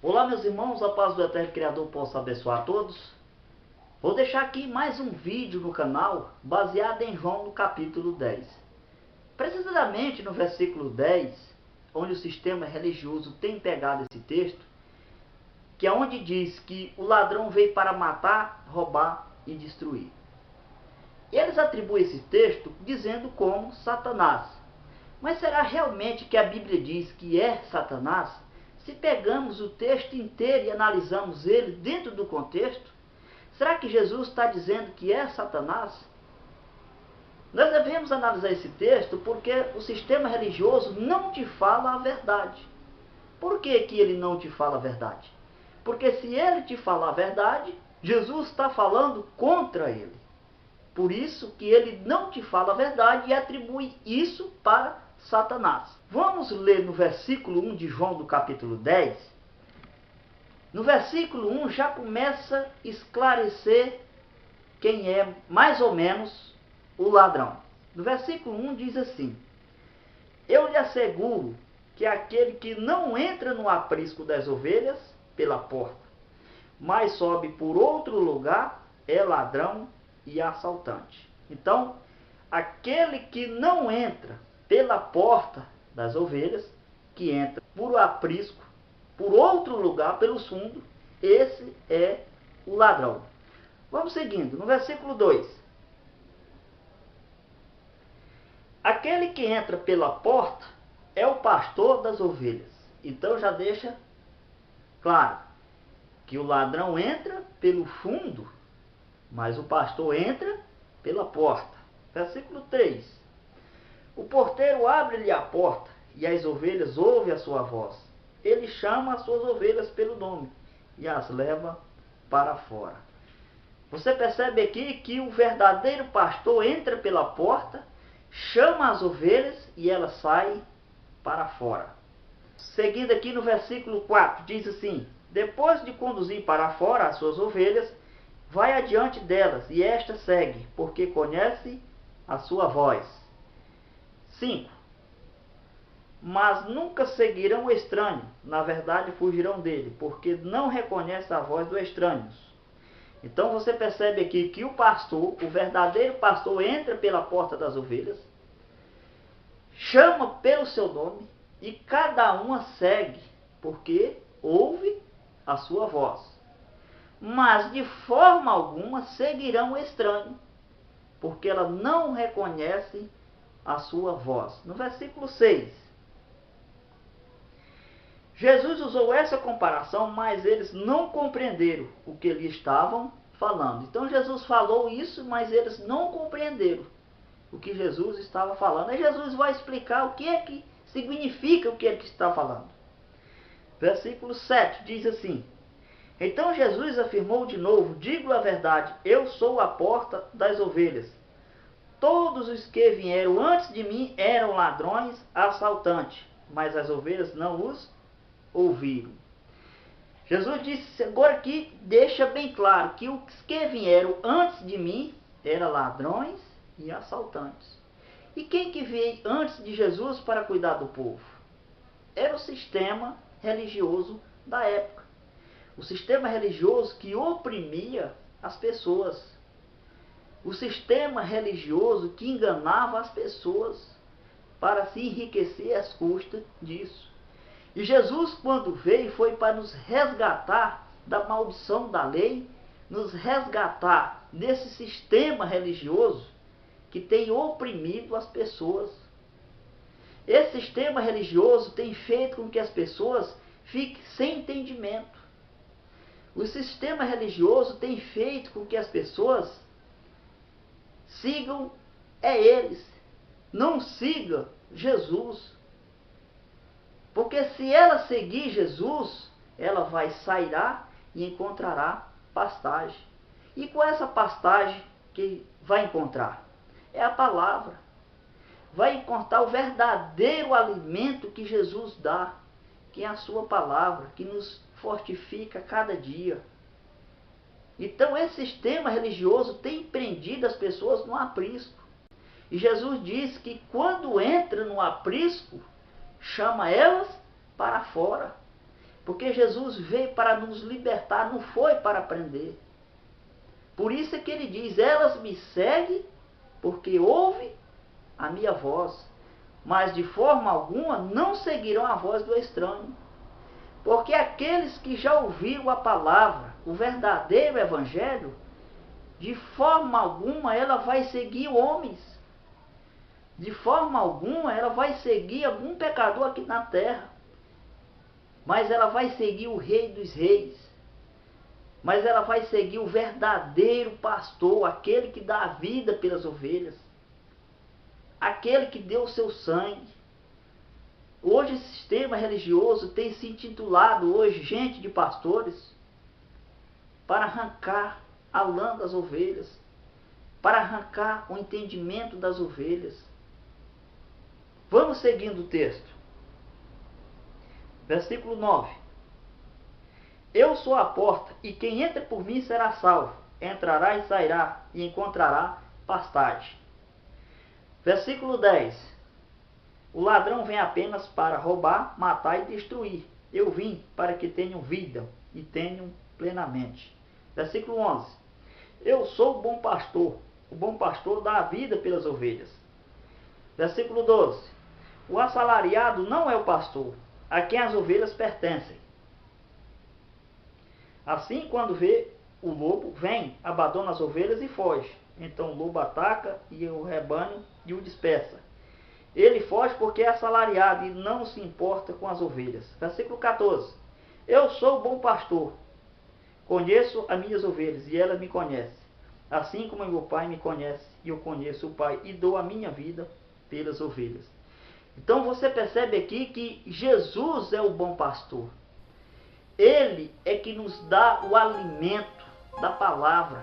Olá, meus irmãos, a paz do Eterno Criador possa abençoar a todos. Vou deixar aqui mais um vídeo no canal baseado em João no capítulo 10. Precisamente no versículo 10, onde o sistema religioso tem pegado esse texto, que é onde diz que o ladrão veio para matar, roubar e destruir. Eles atribuem esse texto dizendo como Satanás. Mas será realmente que a Bíblia diz que é Satanás? Se pegamos o texto inteiro e analisamos ele dentro do contexto, será que Jesus está dizendo que é Satanás? Nós devemos analisar esse texto porque o sistema religioso não te fala a verdade. Por que ele não te fala a verdade? Porque se ele te falar a verdade, Jesus está falando contra ele. Por isso que ele não te fala a verdade e atribui isso para Satanás. Vamos ler no versículo 1 de João do capítulo 10. No versículo 1 já começa a esclarecer quem é mais ou menos o ladrão. No versículo 1 diz assim: Eu lhe asseguro que aquele que não entra no aprisco das ovelhas pela porta, mas sobe por outro lugar, é ladrão e assaltante. Então, aquele que não entra pela porta das ovelhas, que entra por aprisco, por outro lugar, pelos fundos, esse é o ladrão. Vamos seguindo, no versículo 2. Aquele que entra pela porta é o pastor das ovelhas. Então já deixa claro que o ladrão entra pelo fundo, mas o pastor entra pela porta. Versículo 3. O porteiro abre-lhe a porta, e as ovelhas ouvem a sua voz. Ele chama as suas ovelhas pelo nome, e as leva para fora. Você percebe aqui que o verdadeiro pastor entra pela porta, chama as ovelhas, e elas saem para fora. Seguindo aqui no versículo 4, diz assim: Depois de conduzir para fora as suas ovelhas, vai adiante delas, e esta segue, porque conhece a sua voz. 5. Mas nunca seguirão o estranho, na verdade fugirão dele, porque não reconhece a voz do estranho. Então você percebe aqui que o pastor, o verdadeiro pastor, entra pela porta das ovelhas, chama pelo seu nome, e cada uma segue, porque ouve a sua voz. Mas de forma alguma seguirão o estranho, porque ela não reconhece a sua voz. No versículo 6, Jesus usou essa comparação, mas eles não compreenderam o que lhe estavam falando. Então Jesus falou isso, mas eles não compreenderam o que Jesus estava falando. Aí Jesus vai explicar o que é que significa o que ele está falando. Versículo 7 diz assim: Então Jesus afirmou de novo: Digo a verdade, eu sou a porta das ovelhas. Todos os que vieram antes de mim eram ladrões, assaltantes, mas as ovelhas não os ouviram. Jesus disse agora aqui, deixa bem claro que os que vieram antes de mim eram ladrões e assaltantes. E quem que veio antes de Jesus para cuidar do povo? Era o sistema religioso da época. O sistema religioso que oprimia as pessoas. O sistema religioso que enganava as pessoas para se enriquecer às custas disso. E Jesus, quando veio, foi para nos resgatar da maldição da lei, nos resgatar desse sistema religioso que tem oprimido as pessoas. Esse sistema religioso tem feito com que as pessoas fiquem sem entendimento. O sistema religioso tem feito com que as pessoas sigam eles, não siga Jesus. Porque se ela seguir Jesus, ela vai sairá e encontrará pastagem. E com essa pastagem que vai encontrar? É a palavra. Vai encontrar o verdadeiro alimento que Jesus dá, que é a sua palavra, que nos fortifica cada dia. Então esse sistema religioso tem prendido as pessoas no aprisco. E Jesus diz que quando entra no aprisco, chama elas para fora. Porque Jesus veio para nos libertar, não foi para prender. Por isso é que ele diz, elas me seguem porque ouvem a minha voz, mas de forma alguma não seguirão a voz do estranho. Porque aqueles que já ouviram a palavra, o verdadeiro evangelho, de forma alguma ela vai seguir homens. De forma alguma ela vai seguir algum pecador aqui na terra. Mas ela vai seguir o Rei dos Reis. Mas ela vai seguir o verdadeiro pastor, aquele que dá a vida pelas ovelhas. Aquele que deu o seu sangue. Hoje esse sistema religioso tem se intitulado hoje gente de pastores para arrancar a lã das ovelhas, para arrancar o entendimento das ovelhas. Vamos seguindo o texto. Versículo 9. Eu sou a porta, e quem entra por mim será salvo. Entrará e sairá, e encontrará pastagem. Versículo 10. O ladrão vem apenas para roubar, matar e destruir. Eu vim para que tenham vida, e tenham plenamente. Versículo 11. Eu sou o bom pastor dá a vida pelas ovelhas. Versículo 12. O assalariado não é o pastor, a quem as ovelhas pertencem. Assim, quando vê o lobo, vem, abandona as ovelhas e foge. Então o lobo ataca e o rebanho e o dispersa. Ele foge porque é assalariado e não se importa com as ovelhas. Versículo 14. Eu sou o bom pastor, conheço as minhas ovelhas e elas me conhecem. Assim como meu Pai me conhece e eu conheço o Pai e dou a minha vida pelas ovelhas. Então você percebe aqui que Jesus é o bom pastor. Ele é que nos dá o alimento da palavra.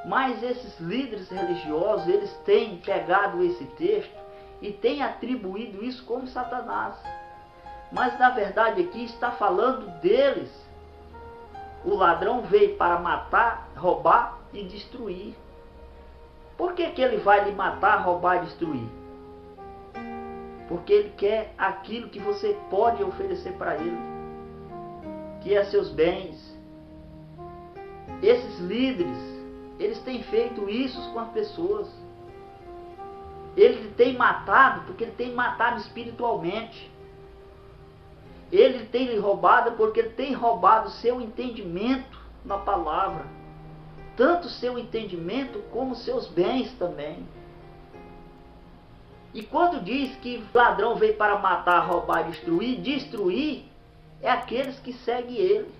Mas esses líderes religiosos, eles têm pegado esse texto e têm atribuído isso como Satanás. Mas na verdade aqui está falando deles. O ladrão veio para matar, roubar e destruir. Por que ele vai lhe matar, roubar e destruir? Porque ele quer aquilo que você pode oferecer para ele, que é seus bens. Esses líderes, eles têm feito isso com as pessoas. Ele tem matado porque ele tem matado espiritualmente. Ele tem lhe roubado porque ele tem roubado seu entendimento na palavra. Tanto seu entendimento como seus bens também. E quando diz que o ladrão veio para matar, roubar e destruir é aqueles que seguem ele.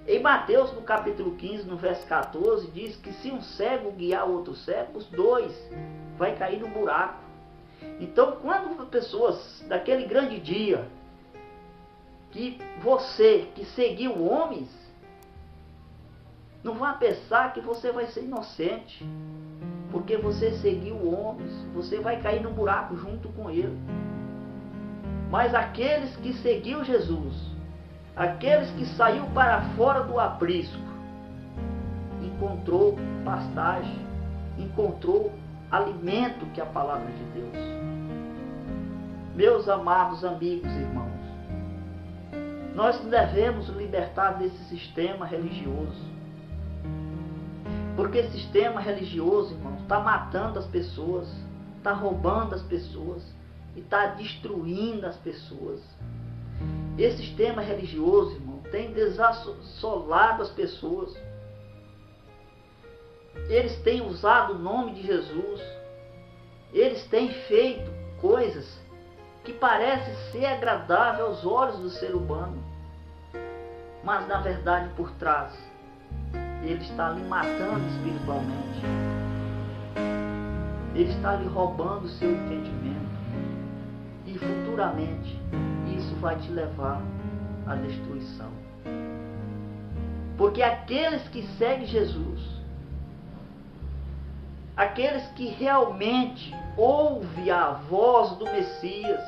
Em Mateus, no capítulo 15, no verso 14, diz que se um cego guiar outro cego, os dois vai cair no buraco. Então, quando pessoas daquele grande dia, que você que seguiu homens, não vá pensar que você vai ser inocente, porque você seguiu homens, você vai cair no buraco junto com ele. Mas aqueles que seguiu Jesus, aqueles que saiu para fora do aprisco, encontrou pastagem, encontrou alimento, que é a palavra de Deus. Meus amados amigos e irmãos, nós devemos libertar desse sistema religioso. Porque esse sistema religioso, irmãos, está matando as pessoas, está roubando as pessoas e está destruindo as pessoas. Esse sistema religioso, irmão, tem desassolado as pessoas. Eles têm usado o nome de Jesus. Eles têm feito coisas que parecem ser agradáveis aos olhos do ser humano. Mas na verdade por trás, ele está lhe matando espiritualmente. Ele está lhe roubando o seu entendimento. E futuramente isso vai te levar à destruição. Porque aqueles que seguem Jesus, aqueles que realmente ouvem a voz do Messias,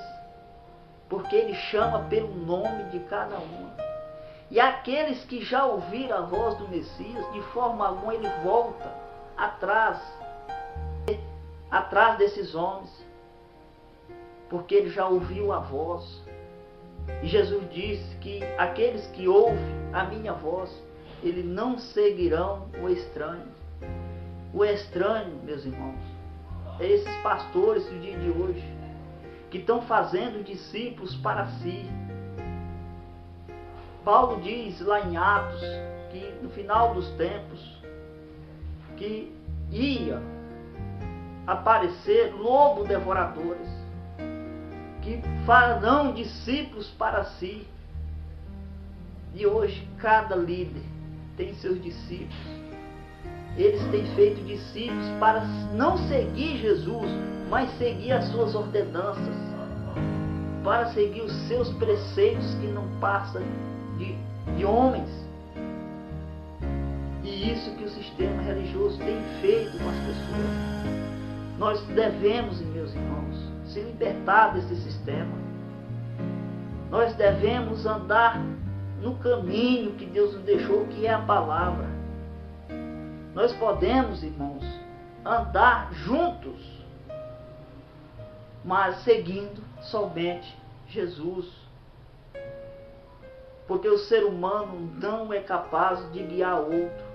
porque ele chama pelo nome de cada um. E aqueles que já ouviram a voz do Messias, de forma alguma ele volta atrás desses homens, porque ele já ouviu a voz. E Jesus disse que aqueles que ouvem a minha voz, eles não seguirão o estranho. O estranho, meus irmãos, é esses pastores do dia de hoje, que estão fazendo discípulos para si. Paulo diz lá em Atos, que no final dos tempos, que ia aparecer lobos devoradores, que farão discípulos para si. E hoje cada líder tem seus discípulos. Eles têm feito discípulos para não seguir Jesus, mas seguir as suas ordenanças, para seguir os seus preceitos que não passam de homens. E isso que o sistema religioso tem feito com as pessoas. Nós devemos, meus irmãos, se libertar desse sistema. Nós devemos andar no caminho que Deus nos deixou, que é a palavra. Nós podemos, irmãos, andar juntos, mas seguindo somente Jesus. Porque o ser humano não é capaz de guiar outro,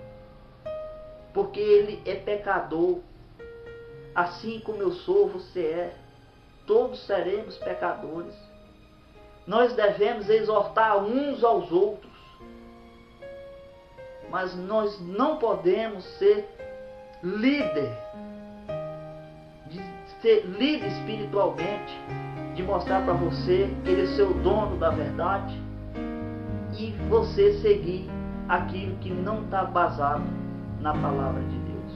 porque ele é pecador. Assim como eu sou, você é. Todos seremos pecadores. Nós devemos exortar uns aos outros, mas nós não podemos ser líder, de ser líder espiritualmente, de mostrar para você que ele é seu dono da verdade e você seguir aquilo que não está basado na palavra de Deus.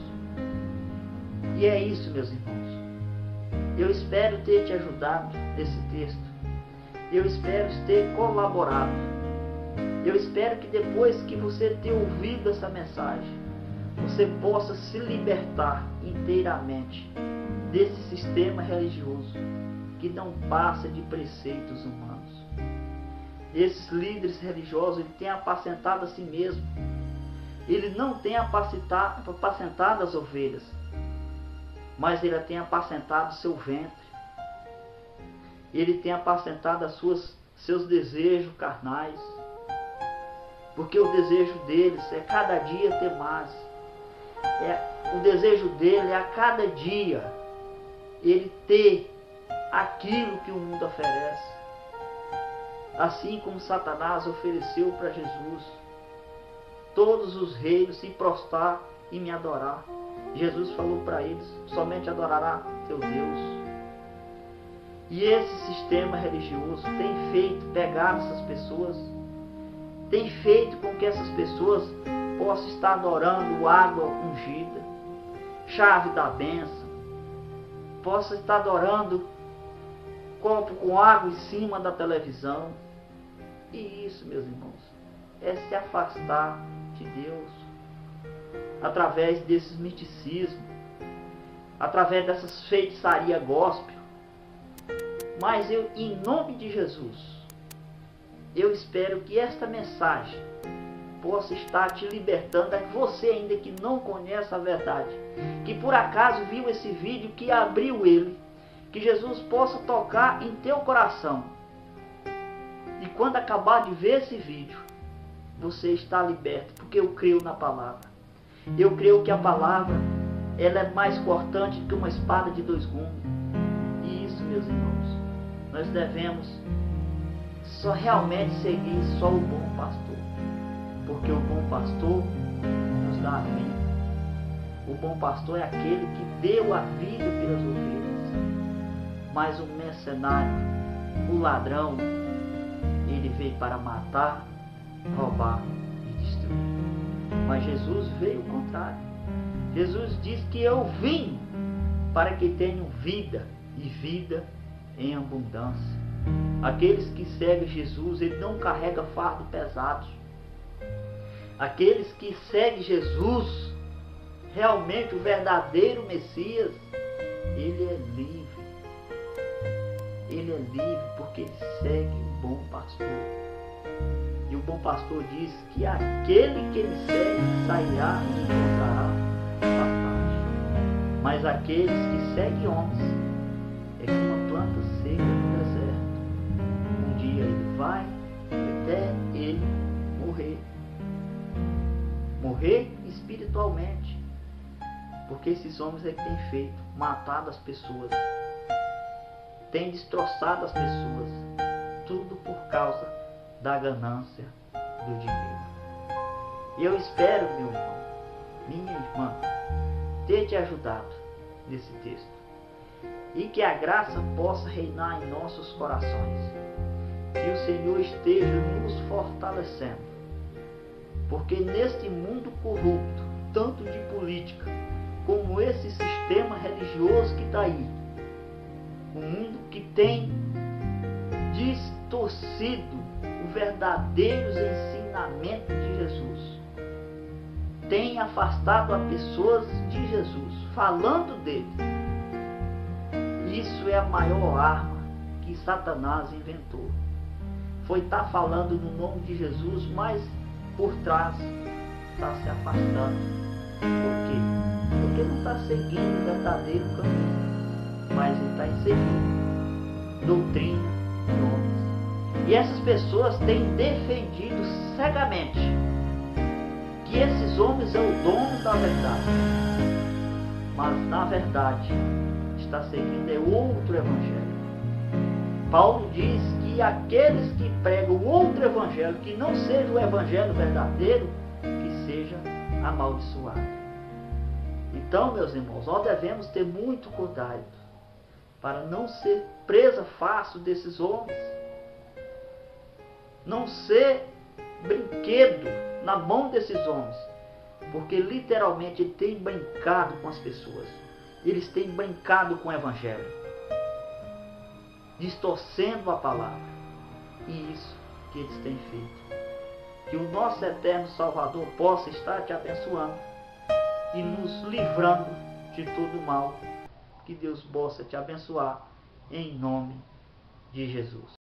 E é isso, meus irmãos. Eu espero ter te ajudado nesse texto. Eu espero ter colaborado. Eu espero que depois que você ter ouvido essa mensagem, você possa se libertar inteiramente desse sistema religioso que não passa de preceitos humanos. Esses líderes religiosos, ele tem apacentado a si mesmo. Ele não tem apacentado as ovelhas, mas ele tem apacentado seu ventre. Ele tem apacentado seus desejos carnais. Porque o desejo deles é cada dia ter mais. O desejo dele é a cada dia ele ter aquilo que o mundo oferece. Assim como Satanás ofereceu para Jesus todos os reinos se prostrar e me adorar. Jesus falou para eles: somente adorará teu Deus. E esse sistema religioso tem pegado essas pessoas, tem feito com que essas pessoas possam estar adorando água ungida, chave da bênção, possam estar adorando copo com água em cima da televisão. E isso, meus irmãos, é se afastar de Deus através desses misticismos, através dessas feitiçarias gospel. Mas eu, em nome de Jesus, eu espero que esta mensagem possa estar te libertando, a você ainda que não conhece a verdade, que por acaso viu esse vídeo, que abriu ele, que Jesus possa tocar em teu coração. E quando acabar de ver esse vídeo, você está liberto, porque eu creio na palavra. Eu creio que a palavra, ela é mais cortante do que uma espada de dois gumes. E isso, meus irmãos, nós devemos só realmente seguir só o bom pastor, porque o bom pastor nos dá a vida. O bom pastor é aquele que deu a vida pelas ovelhas. Mas o mercenário, o ladrão, ele veio para matar, roubar e destruir. Mas Jesus veio ao contrário. Jesus diz que eu vim para que tenham vida e vida em abundância. Aqueles que seguem Jesus, ele não carrega fardo pesado. Aqueles que seguem Jesus, realmente o verdadeiro Messias, ele é livre. Ele é livre porque ele segue o bom pastor. E o bom pastor diz que aquele que ele segue sairá e encontrará pastagem. Mas aqueles que seguem homens é como uma planta seca no deserto. Um dia ele vai até ele morrer. Morrer espiritualmente. Porque esses homens é que têm feito, matado as pessoas, têm destroçado as pessoas, tudo por causa da ganância do dinheiro. E eu espero, meu irmão, minha irmã, ter te ajudado nesse texto. E que a graça possa reinar em nossos corações. Que o Senhor esteja nos fortalecendo. Porque neste mundo corrupto, tanto de política, como esse sistema religioso que está aí, um mundo que tem distorcido o verdadeiro ensinamento de Jesus, tem afastado as pessoas de Jesus, falando dele. Isso é a maior arma que Satanás inventou. Foi estar falando no nome de Jesus, mas por trás está se afastando. Por quê? Porque não está seguindo o verdadeiro caminho, mas ele está seguindo doutrina de homens. E essas pessoas têm defendido cegamente que esses homens é o dono da verdade, mas na verdade está seguindo é outro evangelho. Paulo diz que aqueles que pregam outro evangelho, que não seja o evangelho verdadeiro, que seja amaldiçoado. Então, meus irmãos, nós devemos ter muito cuidado para não ser presa fácil desses homens, não ser brinquedo na mão desses homens, porque literalmente ele tem brincado com as pessoas, eles têm brincado com o evangelho, distorcendo a palavra, e isso que eles têm feito. Que o nosso eterno Salvador possa estar te abençoando e nos livrando de todo mal. Que Deus possa te abençoar em nome de Jesus.